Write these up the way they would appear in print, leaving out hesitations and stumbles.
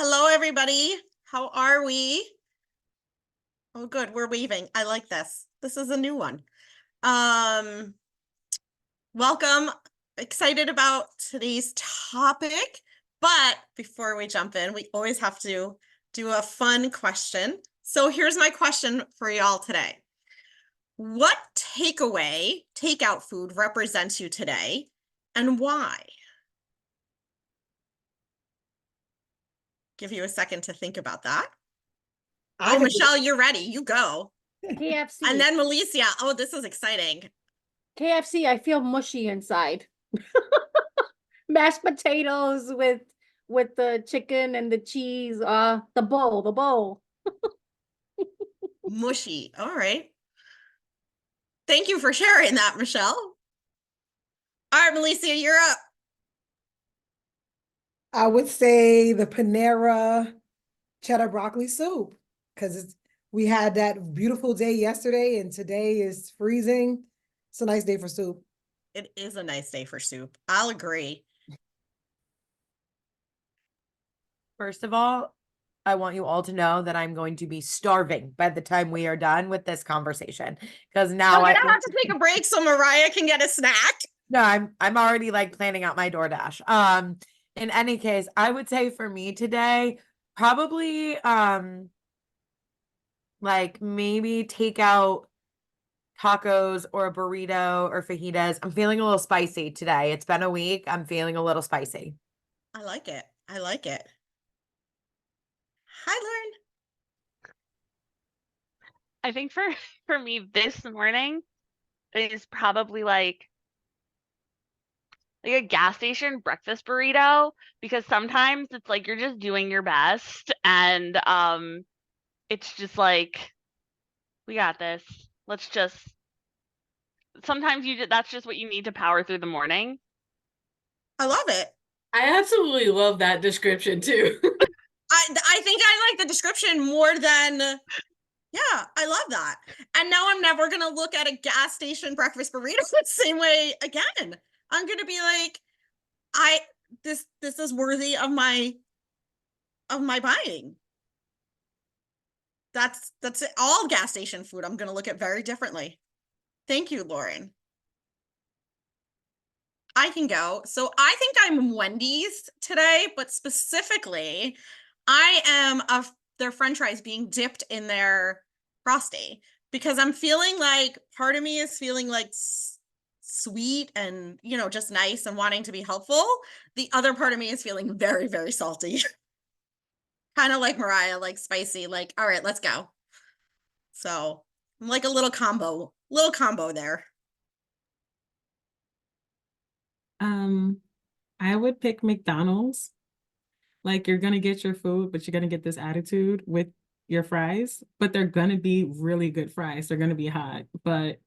Hello, everybody. How are we? Oh, good. We're waving. I like this. This is a new one. Um, Welcome. Excited about today's topic. But before we jump in, we always have to do a fun question. So here's my question for y'all today. What takeout food represents you today and why? Give you a second to think about that. Oh, Michelle, you're ready. You go. KFC. And then Melissa. Oh, this is exciting. KFC, I feel mushy inside. Mashed potatoes with the chicken and the cheese. The bowl. Mushy. All right. Thank you for sharing that, Michelle. All right, Melissa, you're up. I would say the Panera cheddar broccoli soup because we had that beautiful day yesterday and today is freezing. It's a nice day for soup. It is a nice day for soup. I'll agree. First of all, I want you all to know that I'm going to be starving by the time we are done with this conversation. Because now I'm gonna have to take a break so Mariah can get a snack. No, I'm already like planning out my DoorDash. In any case, I would say for me today, probably like maybe take out tacos or a burrito or fajitas. I'm feeling a little spicy today. It's been a week. I'm feeling a little spicy. I like it. I like it. Hi, Lauren. I think for me this morning is probably like a gas station breakfast burrito, because sometimes it's like you're just doing your best and it's just like, we got this. Let's just, sometimes that's just what you need to power through the morning. I love it. I absolutely love that description too. I think I like the description more than, yeah, I love that. And now I'm never going to look at a gas station breakfast burrito the same way again. I'm going to be like, this is worthy of my buying. That's it. All gas station food I'm going to look at very differently. Thank you, Lauren. I can go. So I think I'm Wendy's today, but specifically, I am of their French fries being dipped in their Frosty because I'm feeling like part of me is feeling like sweet and, just nice and wanting to be helpful. The other part of me is feeling very, very salty. Kind of like Mariah, like spicy, like, all right, let's go. So I'm like a little combo there. I would pick McDonald's. Like, you're gonna get your food, but you're gonna get this attitude with your fries, but they're gonna be really good fries. They're gonna be hot, but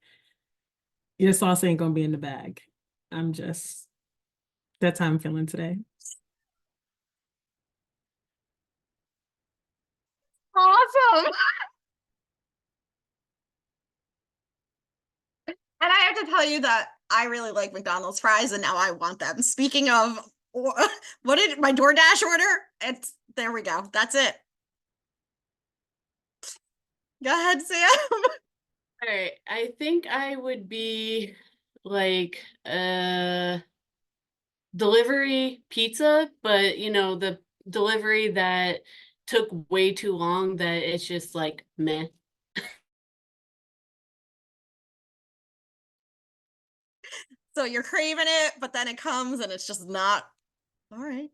your sauce ain't gonna be in the bag. That's how I'm feeling today. Awesome. And I have to tell you that I really like McDonald's fries and now I want them. Speaking of, what did my DoorDash order? There we go. That's it. Go ahead, Sam. All right, I think I would be like delivery pizza, but the delivery that took way too long that it's just like meh. So you're craving it, but then it comes and it's just not. All right.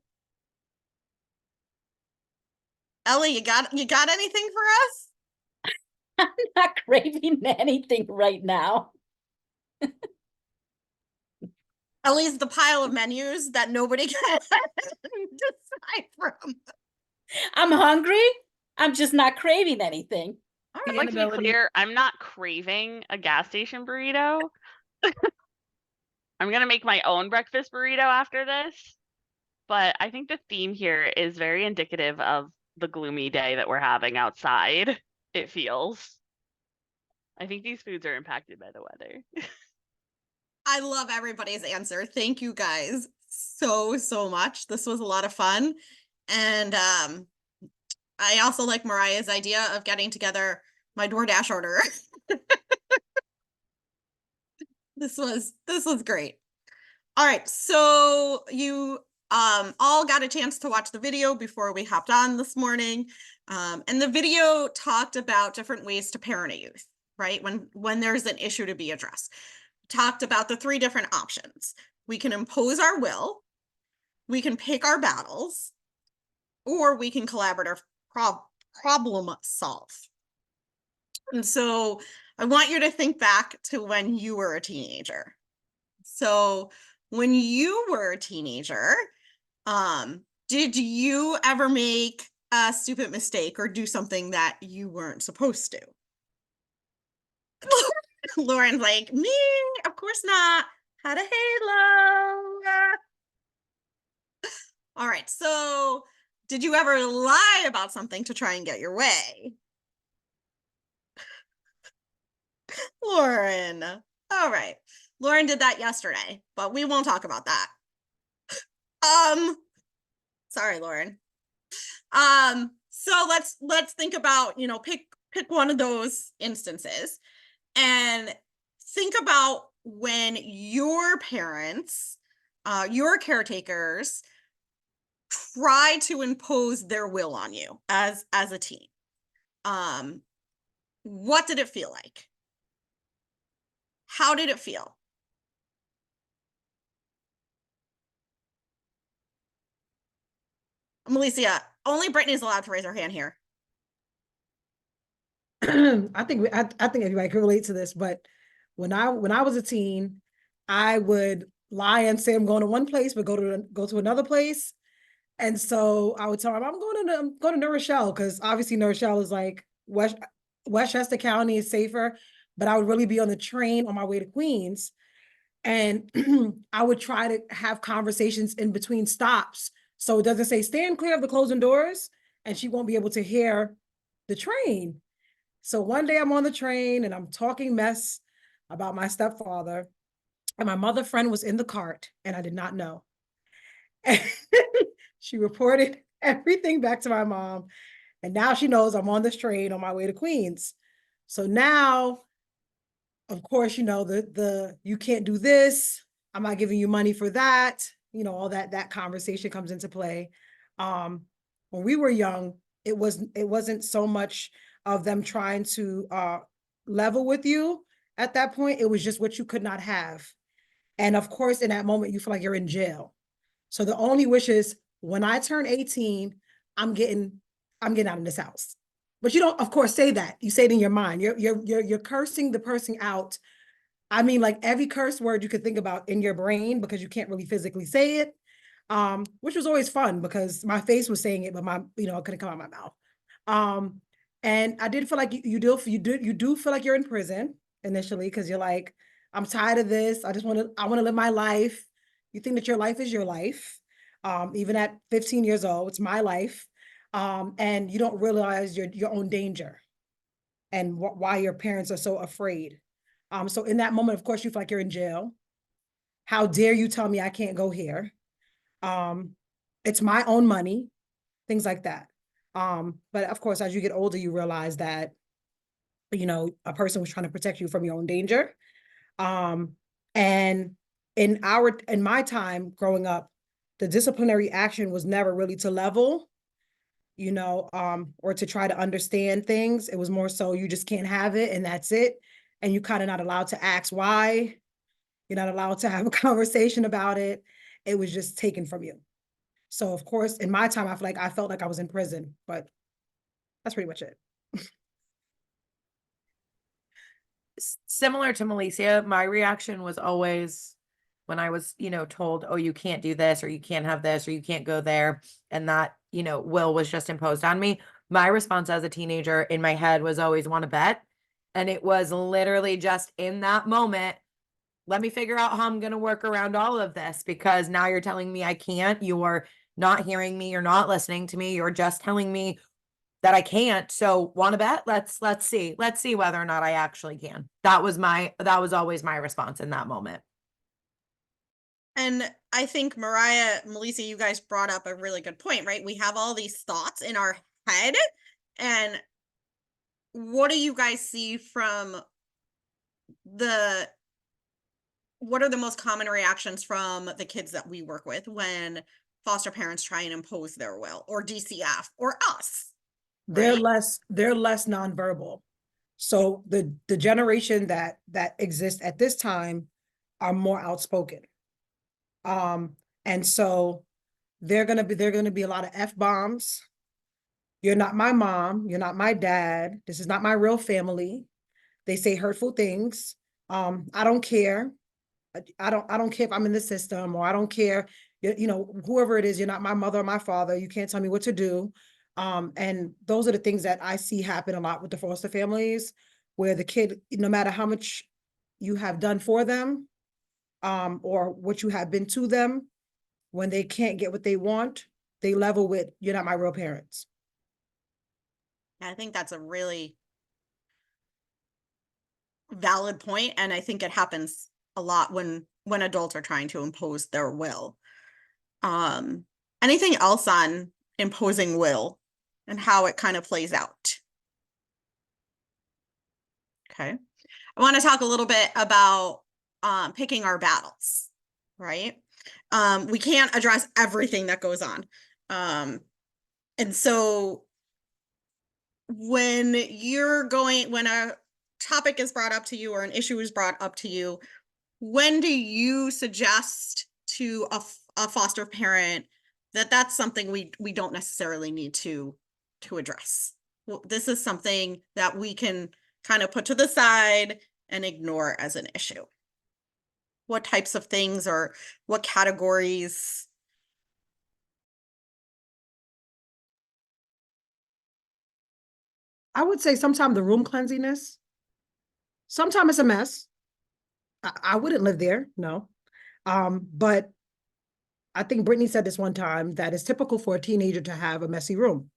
Ellie, you got anything for us? I'm not craving anything right now. Ellie's the pile of menus that nobody can decide from. I'm hungry. I'm just not craving anything. I'd like to be clear, I'm not craving a gas station burrito. I'm gonna make my own breakfast burrito after this. But I think the theme here is very indicative of the gloomy day that we're having outside. It feels. I think these foods are impacted by the weather. I love everybody's answer. Thank you guys so much. This was a lot of fun. And I also like Mariah's idea of getting together my DoorDash order. This was great. All right, so you all got a chance to watch the video before we hopped on this morning. And the video talked about different ways to parent a youth, right? When there's an issue to be addressed. Talked about the 3 different options. We can impose our will, we can pick our battles, or we can collaborate or problem solve. And so I want you to think back to when you were a teenager. So when you were a teenager, did you ever make a stupid mistake or do something that you weren't supposed to? Lauren's like, me, of course not. Had a halo. All right, so did you ever lie about something to try and get your way? Lauren. All right. Lauren did that yesterday, but we won't talk about that. Sorry, Lauren. So let's think about, pick one of those instances and think about when your parents, your caretakers try to impose their will on you as a teen. What did it feel like? How did it feel? Melissa, only Brittany's allowed to raise her hand here. I think everybody can relate to this, but when I was a teen, I would lie and say I'm going to one place, but go to another place. And so I would tell her I'm going to New Rochelle, because obviously New Rochelle is like Westchester County is safer, but I would really be on the train on my way to Queens. And I would try to have conversations in between stops. So it doesn't say stand clear of the closing doors, and she won't be able to hear the train. So one day I'm on the train and I'm talking mess about my stepfather, and my mother friend was in the cart and I did not know. And she reported everything back to my mom. And now she knows I'm on this train on my way to Queens. So now, of course, the you can't do this. I'm not giving you money for that. All that conversation comes into play. When we were young, it wasn't so much of them trying to level with you at that point. It was just what you could not have. And of course, in that moment, you feel like you're in jail. So the only wish is, when I turn 18, I'm getting out of this house. But you don't, of course, say that. You say it in your mind. You're cursing the person out. I mean, like every curse word you could think about in your brain, because you can't really physically say it. Which was always fun because my face was saying it, but it couldn't come out of my mouth. And I did feel like you do feel like you're in prison initially, because you're like, I'm tired of this. I want to live my life. You think that your life is your life. Even at 15 years old, it's my life. And you don't realize your own danger and why your parents are so afraid. So in that moment, of course, you feel like you're in jail. How dare you tell me I can't go here? It's my own money, things like that. But of course, as you get older, you realize that, a person was trying to protect you from your own danger. And in my time growing up, the disciplinary action was never really to level, or to try to understand things. It was more so you just can't have it and that's it. And you kind of not allowed to ask why. You're not allowed to have a conversation about it. It was just taken from you. So of course, in my time, I felt like I was in prison, but that's pretty much it. Similar to Melissa, my reaction was always when I was, told, oh, you can't do this, or you can't have this, or you can't go there. And that, will was just imposed on me. My response as a teenager in my head was always want to bet. And it was literally just in that moment, let me figure out how I'm going to work around all of this, because now you're telling me I can't, you're not hearing me, you're not listening to me, you're just telling me that I can't. So want to bet? Let's see whether or not I actually can. That was always my response in that moment. And I think Melissa, you guys brought up a really good point, right? We have all these thoughts in our head, and what do you guys see from what are the most common reactions from the kids that we work with when foster parents try and impose their will, or DCF, or us? They're Right? less nonverbal. So the generation that exists at this time are more outspoken. And so they're gonna be a lot of F-bombs. You're not my mom, you're not my dad, this is not my real family. They say hurtful things. I don't care. I don't care if I'm in the system, or I don't care, whoever it is, you're not my mother or my father, you can't tell me what to do. And those are the things that I see happen a lot with the foster families, where the kid, no matter how much you have done for them, or what you have been to them, when they can't get what they want, they level with, you're not my real parents. I think that's a really valid point, and I think it happens a lot when adults are trying to impose their will. Anything else on imposing will and how it kind of plays out? Okay. I want to talk a little bit about picking our battles, right? We can't address everything that goes on. And so when a topic is brought up to you or an issue is brought up to you, when do you suggest to a foster parent that that's something we don't necessarily need to address? Well, this is something that we can kind of put to the side and ignore as an issue. What types of things, or what categories? I would say sometimes the room cleanliness. Sometimes it's a mess. I wouldn't live there, no. But I think Brittany said this one time, that it's typical for a teenager to have a messy room.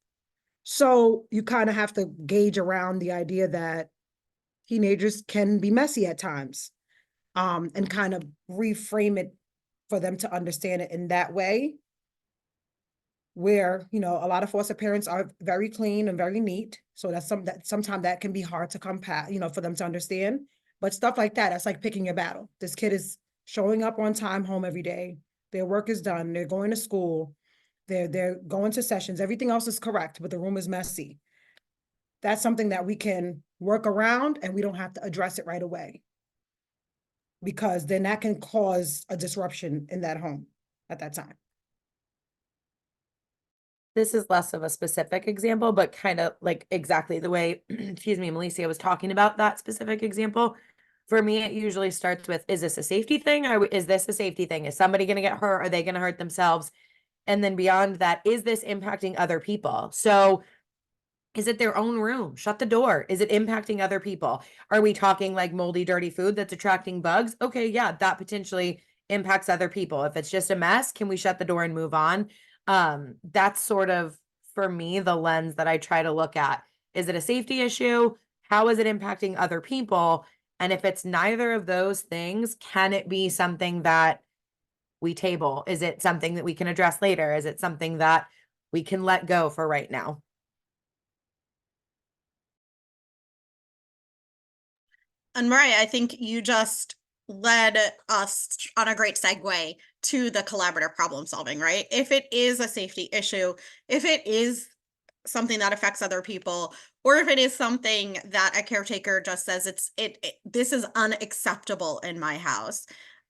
So you kind of have to gauge around the idea that teenagers can be messy at times, and kind of reframe it for them to understand it in that way, where, a lot of foster parents are very clean and very neat. So that's sometimes that can be hard to come past, for them to understand. But stuff like that, that's like picking a battle. This kid is showing up on time home every day. Their work is done. They're going to school. They're going to sessions. Everything else is correct, but the room is messy. That's something that we can work around, and we don't have to address it right away, because then that can cause a disruption in that home at that time. This is less of a specific example, but kind of like exactly the way, excuse me, Melissa was talking about that specific example. For me, it usually starts with, is this a safety thing? Or is this a safety thing? Is somebody going to get hurt? Are they going to hurt themselves? And then beyond that, is this impacting other people? So is it their own room? Shut the door. Is it impacting other people? Are we talking like moldy, dirty food that's attracting bugs? Okay, yeah, that potentially impacts other people. If it's just a mess, can we shut the door and move on? That's sort of, for me, the lens that I try to look at. Is it a safety issue? How is it impacting other people? And if it's neither of those things, can it be something that we table? Is it something that we can address later? Is it something that we can let go for right now? And Mariah, I think you just led us on a great segue to the collaborative problem solving, right? If it is a safety issue, if it is something that affects other people, or if it is something that a caretaker just says this is unacceptable in my house,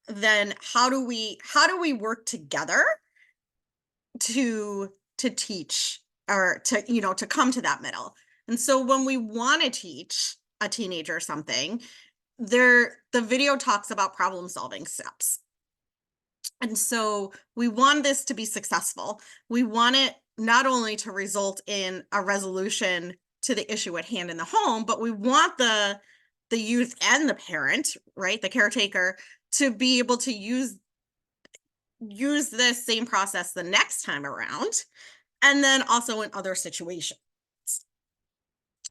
then how do we work together to teach, or to come to that middle? And so when we want to teach a teenager something, the video talks about problem solving steps. And so we want this to be successful. We want it not only to result in a resolution to the issue at hand in the home, but we want the youth and the parent, right, the caretaker, to be able to use this same process the next time around, and then also in other situations.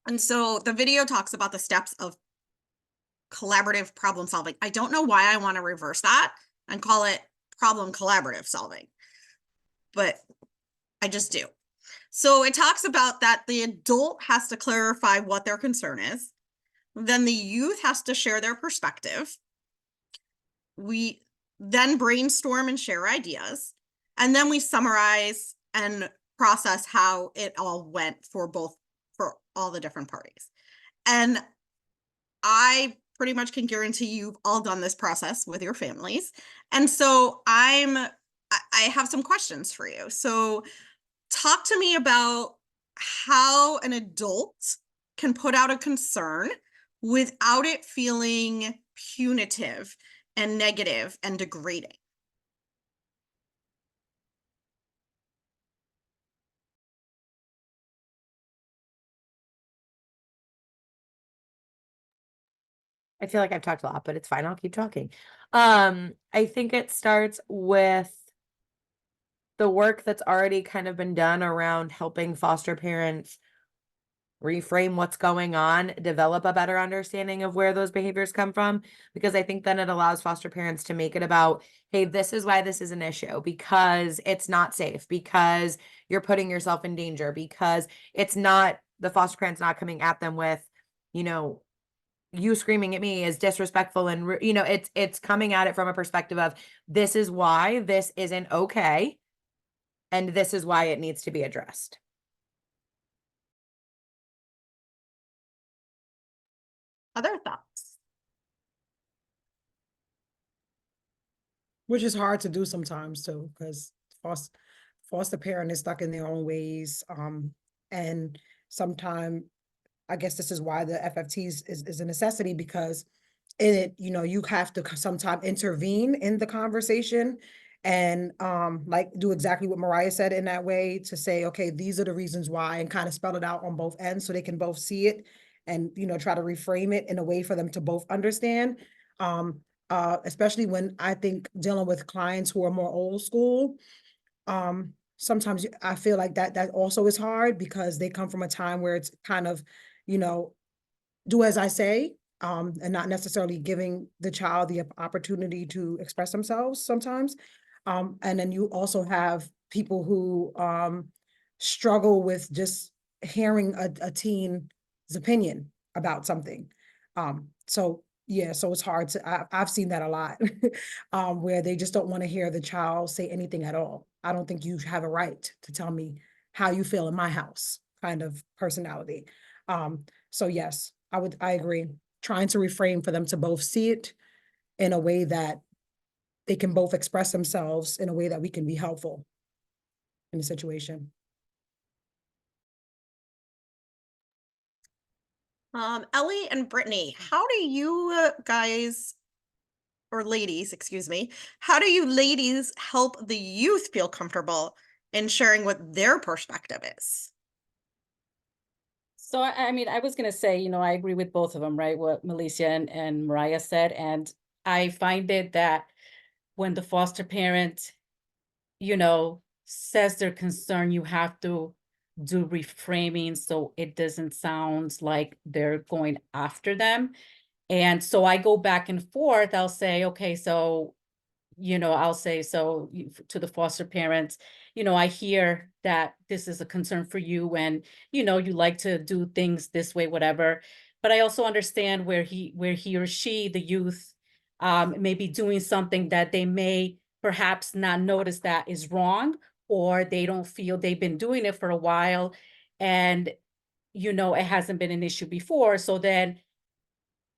And so the video talks about the steps of collaborative problem solving. I don't know why I want to reverse that and call it problem collaborative solving, but I just do. So it talks about that the adult has to clarify what their concern is. Then the youth has to share their perspective. We then brainstorm and share ideas. And then we summarize and process how it all went for all the different parties. And I pretty much can guarantee you've all done this process with your families. And so I have some questions for you. So talk to me about how an adult can put out a concern without it feeling punitive and negative and degrading. I feel like I've talked a lot, but it's fine. I'll keep talking. I think it starts with the work that's already kind of been done around helping foster parents reframe what's going on, develop a better understanding of where those behaviors come from, because I think then it allows foster parents to make it about, hey, this is why this is an issue, because it's not safe, because you're putting yourself in danger, because it's not, the foster parent's not coming at them with, you know, you screaming at me is disrespectful, and you know, it's coming at it from a perspective of, this is why this isn't okay, and this is why it needs to be addressed. Other thoughts? Which is hard to do sometimes too, because foster parent is stuck in their own ways. And sometimes I guess this is why the FFTs is a necessity, because in it, you know, you have to sometimes intervene in the conversation and like do exactly what Mariah said in that way, to say, okay, these are the reasons why, and kind of spell it out on both ends so they can both see it, and, you know, try to reframe it in a way for them to both understand. Especially when I think dealing with clients who are more old school, sometimes I feel like that also is hard, because they come from a time where it's kind of, you know, do as I say, and not necessarily giving the child the opportunity to express themselves sometimes. And then you also have people who struggle with just hearing a teen's opinion about something. So yeah, so it's hard to, I've seen that a lot, where they just don't want to hear the child say anything at all. I don't think you have a right to tell me how you feel in my house, kind of personality. So yes, I agree. Trying to reframe for them to both see it in a way that they can both express themselves in a way that we can be helpful in the situation. Ellie and Brittany, how do you guys, or ladies, excuse me, how do you ladies help the youth feel comfortable in sharing what their perspective is? So I mean, I was gonna say, you know, I agree with both of them, right? What Melissa and Mariah said. And I find it that when the foster parent, you know, says their concern, you have to do reframing so it doesn't sound like they're going after them. And so I go back and forth. I'll say, okay, so, you know, I'll say, so to the foster parents, you know, I hear that this is a concern for you, and, you know, you like to do things this way, whatever. But I also understand where he or she, the youth, may be doing something that they may perhaps not notice that is wrong, or they don't feel they've been doing it for a while, and, you know, it hasn't been an issue before. So then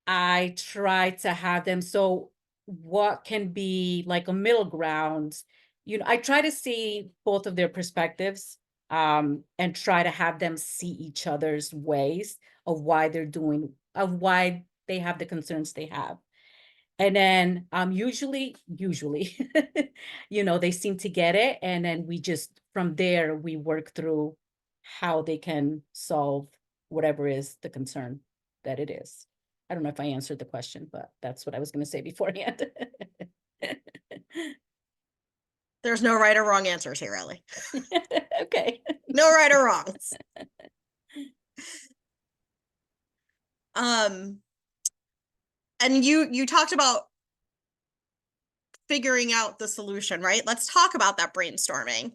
I try to have them. So what can be like a middle ground? You know, I try to see both of their perspectives, and try to have them see each other's ways of why they're doing, of why they have the concerns they have. And then usually, you know, they seem to get it. And then we just, from there, we work through how they can solve whatever is the concern that it is. I don't know if I answered the question, but that's what I was going to say beforehand. There's no right or wrong answers here, Ellie. Okay. No right or wrongs. And you talked about figuring out the solution, right? Let's talk about that brainstorming.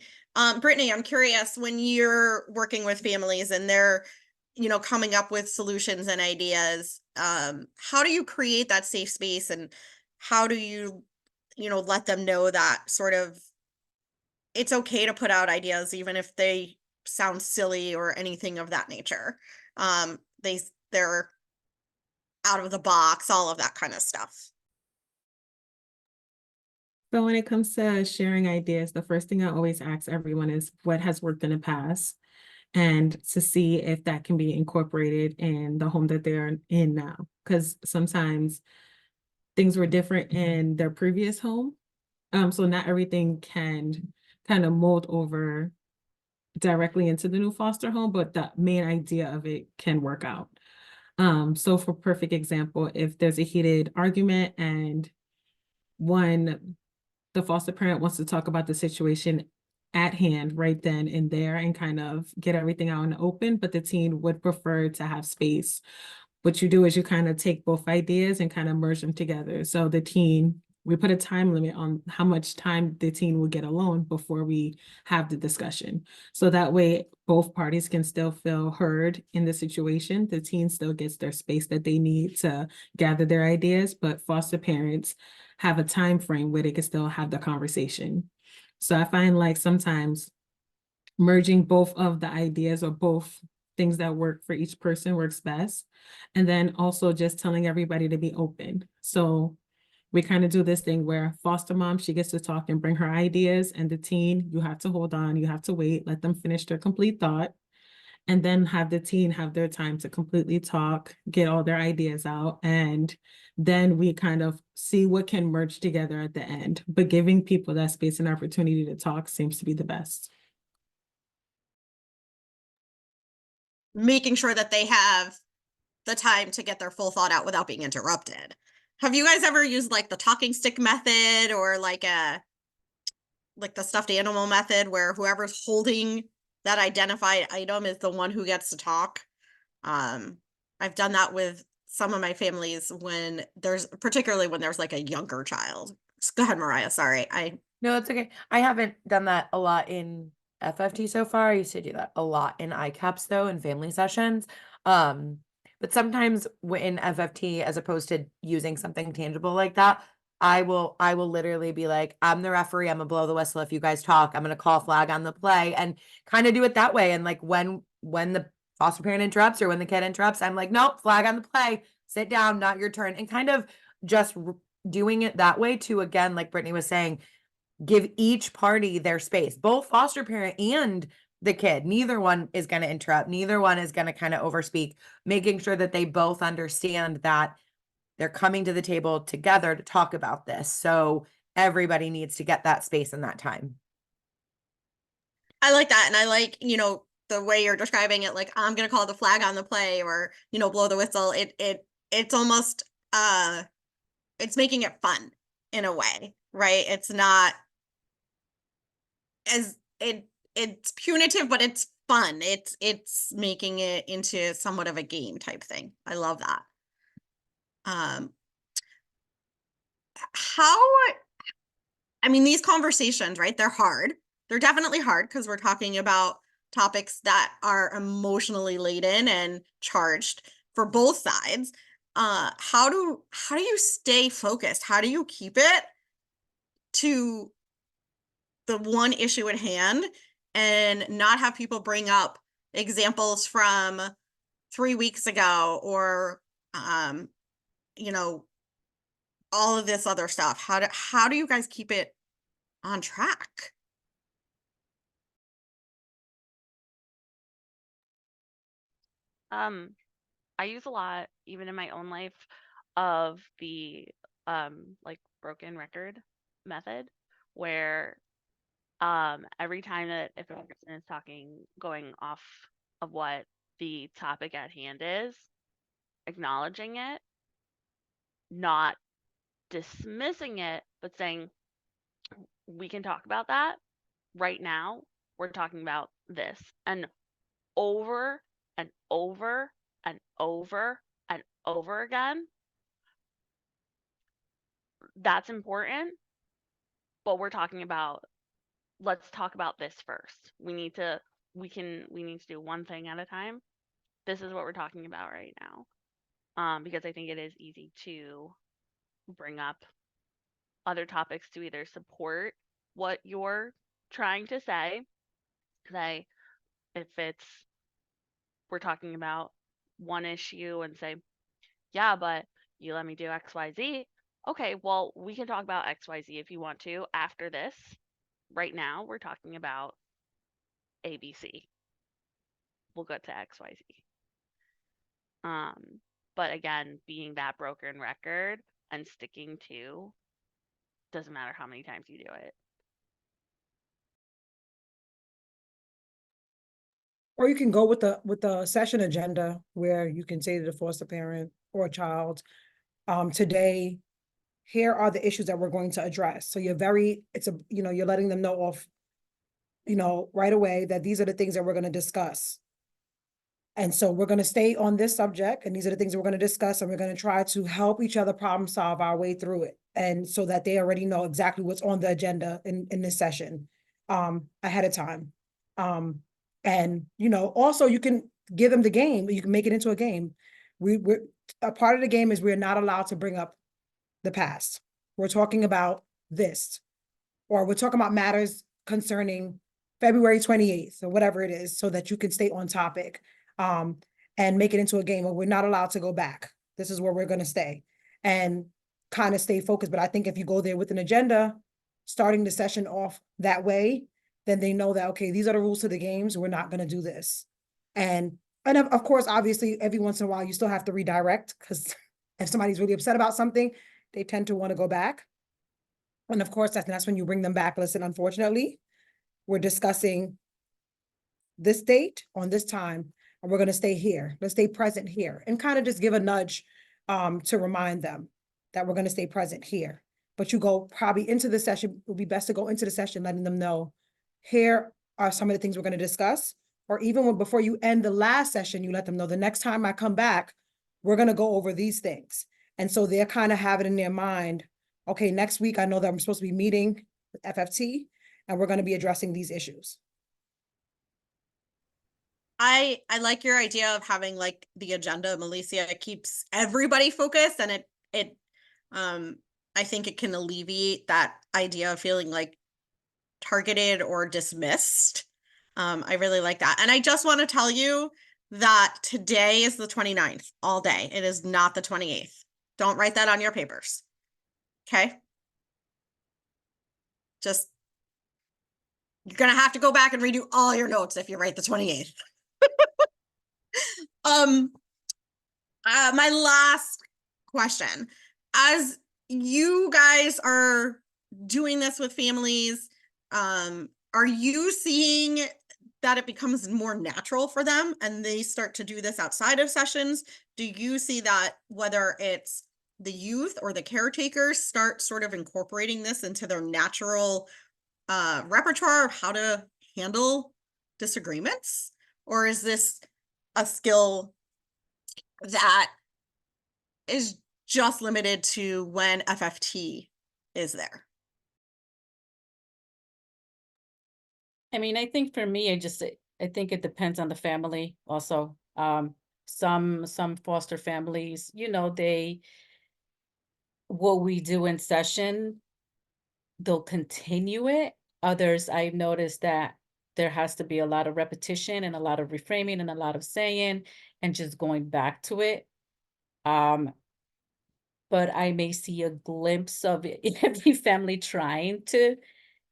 Brittany, I'm curious, when you're working with families and they're, coming up with solutions and ideas, how do you create that safe space, and how do you, let them know that sort of it's okay to put out ideas even if they sound silly or anything of that nature? They're out of the box, all of that kind of stuff. So when it comes to sharing ideas, the first thing I always ask everyone is what has worked in the past, and to see if that can be incorporated in the home that they're in now. Because sometimes things were different in their previous home. So not everything can kind of mold over directly into the new foster home, but the main idea of it can work out. So for perfect example, if there's a heated argument and the foster parent wants to talk about the situation at hand right then and there and kind of get everything out in the open, but the teen would prefer to have space. What you do is you kind of take both ideas and kind of merge them together. So we put a time limit on how much time the teen will get alone before we have the discussion. So that way both parties can still feel heard in the situation. The teen still gets their space that they need to gather their ideas, but foster parents have a time frame where they can still have the conversation. So I find like sometimes merging both of the ideas or both things that work for each person works best. And then also just telling everybody to be open. So we kind of do this thing where foster mom, she gets to talk and bring her ideas, and the teen, you have to hold on, you have to wait, let them finish their complete thought, and then have the teen have their time to completely talk, get all their ideas out, and then we kind of see what can merge together at the end. But giving people that space and opportunity to talk seems to be the best. Making sure that they have the time to get their full thought out without being interrupted. Have you guys ever used like the talking stick method, or like the stuffed animal method, where whoever's holding that identified item is the one who gets to talk? I've done that with some of my families particularly when there's like a younger child. Go ahead, Mariah. Sorry. No, it's okay. I haven't done that a lot in FFT so far. I used to do that a lot in ICAPS though, in family sessions. But sometimes in FFT, as opposed to using something tangible like that, I will literally be like, I'm the referee, I'm gonna blow the whistle if you guys talk, I'm gonna call flag on the play, and kind of do it that way. And like when the foster parent interrupts or when the kid interrupts, I'm like, nope, flag on the play, sit down, not your turn. And kind of just doing it that way to, again, like Brittany was saying, give each party their space, both foster parent and the kid. Neither one is going to interrupt. Neither one is going to kind of overspeak, making sure that they both understand that they're coming to the table together to talk about this. So everybody needs to get that space and that time. I like that. And I like, the way you're describing it, like, I'm going to call the flag on the play, or, blow the whistle. It's almost, it's making it fun in a way, right? It's not it's punitive, but it's fun. It's making it into somewhat of a game type thing. I love that. These conversations, right? They're hard. They're definitely hard because we're talking about topics that are emotionally laden and charged for both sides. How do you stay focused? How do you keep it to the one issue at hand and not have people bring up examples from 3 weeks ago, or all of this other stuff? How do you guys keep it on track? I use a lot, even in my own life, of the like broken record method, where every time that if a person is going off of what the topic at hand is, acknowledging it, not dismissing it, but saying, we can talk about that right now. We're talking about this. And over and over and over and over again. That's important, but we're talking about, let's talk about this first. We need to do one thing at a time. This is what we're talking about right now. Because I think it is easy to bring up other topics to either support what you're trying to say. If we're talking about one issue and say, yeah, but you let me do XYZ. Okay, well, we can talk about XYZ if you want to after this. Right now, we're talking about ABC. We'll go to XYZ. But again, being that broken record and sticking to, doesn't matter how many times you do it. Or you can go with the session agenda where you can say to the foster parent or a child, today, here are the issues that we're going to address. So you're you're letting them know off, right away that these are the things that we're going to discuss. And so we're going to stay on this subject, and these are the things that we're going to discuss, and we're going to try to help each other problem solve our way through it. And so that they already know exactly what's on the agenda in this session, ahead of time. And, also you can give them the game, you can make it into a game. We're a part of the game is we're not allowed to bring up the past. We're talking about this, or we're talking about matters concerning February 28th or whatever it is, so that you can stay on topic, and make it into a game where we're not allowed to go back. This is where we're going to stay and kind of stay focused. But I think if you go there with an agenda, starting the session off that way, then they know that, okay, these are the rules to the games. We're not going to do this. And of course, obviously, every once in a while, you still have to redirect, because if somebody's really upset about something, they tend to want to go back. And of course, that's when you bring them back. Listen, unfortunately, we're discussing this date on this time, and we're going to stay here. Let's stay present here, and kind of just give a nudge to remind them that we're going to stay present here. But you go probably into the session, it would be best to go into the session letting them know, here are some of the things we're going to discuss. Or even before you end the last session, you let them know the next time I come back, we're going to go over these things. And so they're kind of have it in their mind, okay, next week I know that I'm supposed to be meeting with FFT, and we're going to be addressing these issues. I like your idea of having like the agenda, Malicia. It keeps everybody focused, and I think it can alleviate that idea of feeling like targeted or dismissed. I really like that. And I just want to tell you that today is the 29th all day. It is not the 28th. Don't write that on your papers. Okay? Just, you're going to have to go back and redo all your notes if you write the 28th. My last question, as you guys are doing this with families, are you seeing that it becomes more natural for them and they start to do this outside of sessions? Do you see that whether it's the youth or the caretakers start sort of incorporating this into their natural repertoire of how to handle disagreements? Or is this a skill that is just limited to when FFT is there? I mean, I think for me, I think it depends on the family also. Some foster families, what we do in session, they'll continue it. Others, I've noticed that there has to be a lot of repetition and a lot of reframing and a lot of saying and just going back to it. But I may see a glimpse of it in every family trying to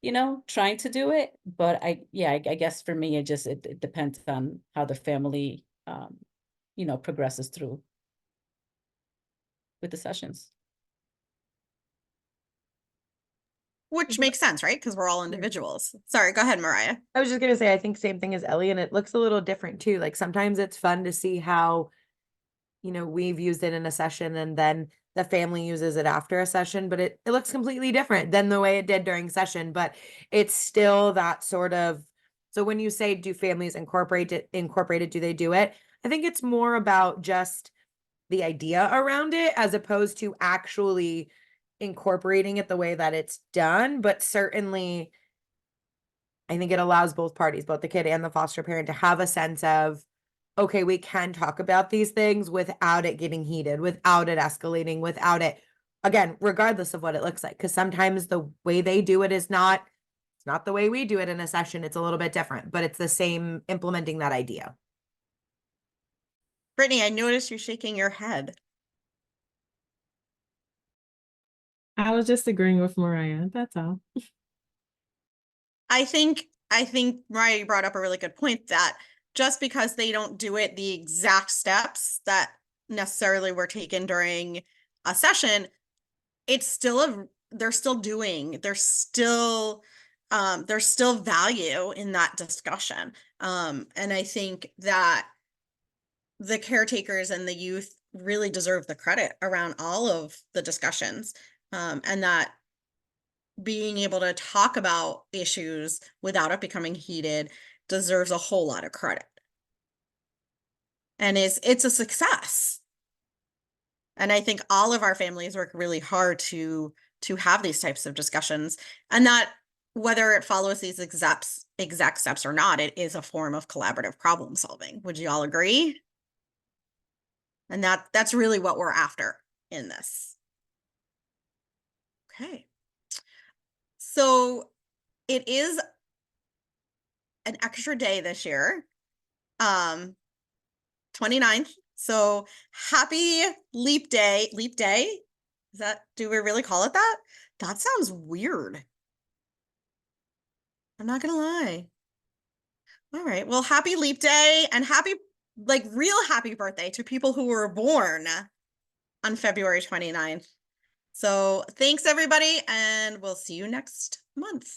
do it. But I guess for me, it depends on how the family, progresses through with the sessions. Which makes sense, right? Because we're all individuals. Sorry, go ahead, Mariah. I was just gonna say, I think same thing as Ellie, and it looks a little different too. Like sometimes it's fun to see how, we've used it in a session and then the family uses it after a session, but it looks completely different than the way it did during session, but it's still that sort of, so when you say, do families incorporate it, do they do it? I think it's more about just the idea around it as opposed to actually incorporating it the way that it's done, but certainly I think it allows both parties, both the kid and the foster parent, to have a sense of, okay, we can talk about these things without it getting heated, without it escalating, without it, again, regardless of what it looks like. Because sometimes the way they do it is not, it's not the way we do it in a session. It's a little bit different, but it's the same implementing that idea. Brittany, I noticed you shaking your head. I was just agreeing with Mariah. That's all. I think Mariah, you brought up a really good point that just because they don't do it the exact steps that necessarily were taken during a session, it's still there's still value in that discussion. And I think that the caretakers and the youth really deserve the credit around all of the discussions. And that being able to talk about issues without it becoming heated deserves a whole lot of credit. And it's a success. And I think all of our families work really hard to have these types of discussions, and that whether it follows these exact steps or not, it is a form of collaborative problem solving. Would you all agree? And that's really what we're after in this. Okay. So it is an extra day this year, 29th. So happy leap day. Do we really call it that? That sounds weird. I'm not gonna lie. All right. Well, happy leap day and real happy birthday to people who were born on February 29th. So thanks everybody, and we'll see you next month.